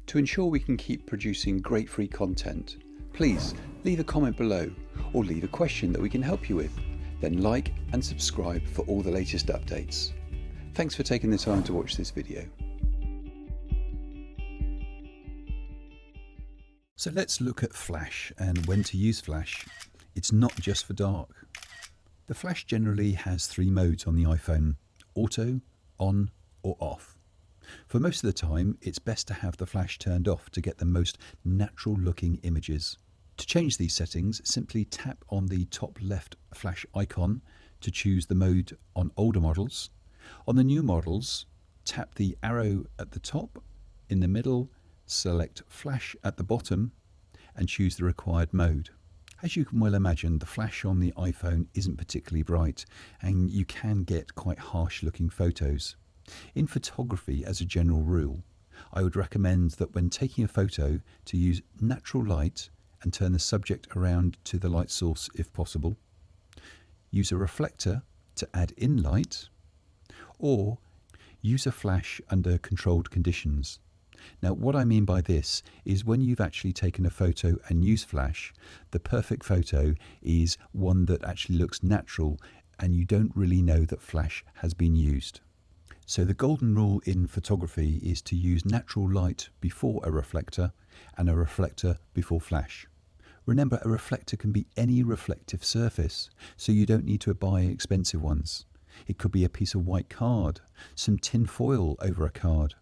To ensure we can keep producing great free content, please leave a comment below or leave a question that we can help you with. Then like and subscribe for all the latest updates. Thanks for taking the time to watch this video. So let's look at flash and when to use flash. It's not just for dark. The flash generally has three modes on the iPhone: auto, on or off. For most of the time, it's best to have the flash turned off to get the most natural looking images. To change these settings, simply tap on the top left flash icon to choose the mode on older models. On the new models, tap the arrow at the top, in the middle, select flash at the bottom and choose the required mode. As you can well imagine, the flash on the iPhone isn't particularly bright and you can get quite harsh looking photos. In photography, as a general rule, I would recommend that when taking a photo to use natural light and turn the subject around to the light source if possible, use a reflector to add in light, or use a flash under controlled conditions. Now, what I mean by this is when you've actually taken a photo and used flash, the perfect photo is one that actually looks natural and you don't really know that flash has been used. So the golden rule in photography is to use natural light before a reflector and a reflector before flash. Remember, a reflector can be any reflective surface, so you don't need to buy expensive ones. It could be a piece of white card, some tin foil over a card.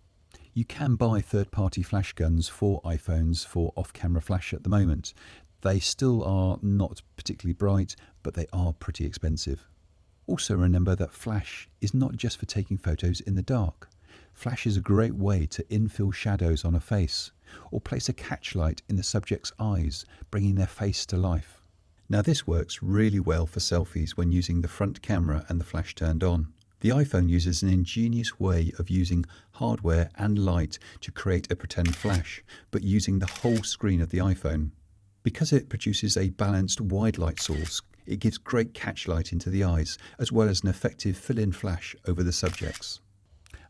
You can buy third-party flash guns for iPhones for off-camera flash at the moment. They still are not particularly bright, but they are pretty expensive. Also remember that flash is not just for taking photos in the dark. Flash is a great way to infill shadows on a face or place a catch light in the subject's eyes, bringing their face to life. Now this works really well for selfies when using the front camera and the flash turned on. The iPhone uses an ingenious way of using hardware and light to create a pretend flash, but using the whole screen of the iPhone. Because it produces a balanced wide light source, it gives great catch light into the eyes, as well as an effective fill-in flash over the subjects.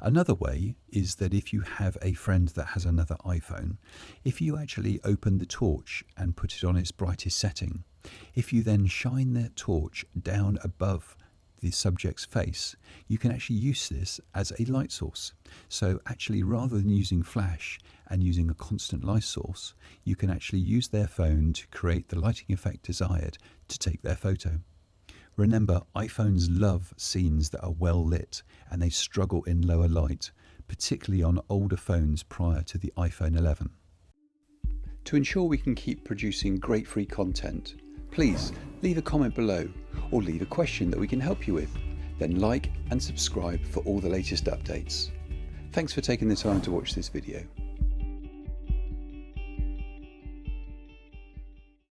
Another way is that if you have a friend that has another iPhone, if you actually open the torch and put it on its brightest setting, if you then shine that torch down above the subject's face, you can actually use this as a light source. So actually, rather than using flash and using a constant light source, you can actually use their phone to create the lighting effect desired to take their photo. Remember, iPhones love scenes that are well lit and they struggle in lower light, particularly on older phones prior to the iPhone 11. To ensure we can keep producing great free content, please leave a comment below or leave a question that we can help you with. Then like and subscribe for all the latest updates. Thanks for taking the time to watch this video.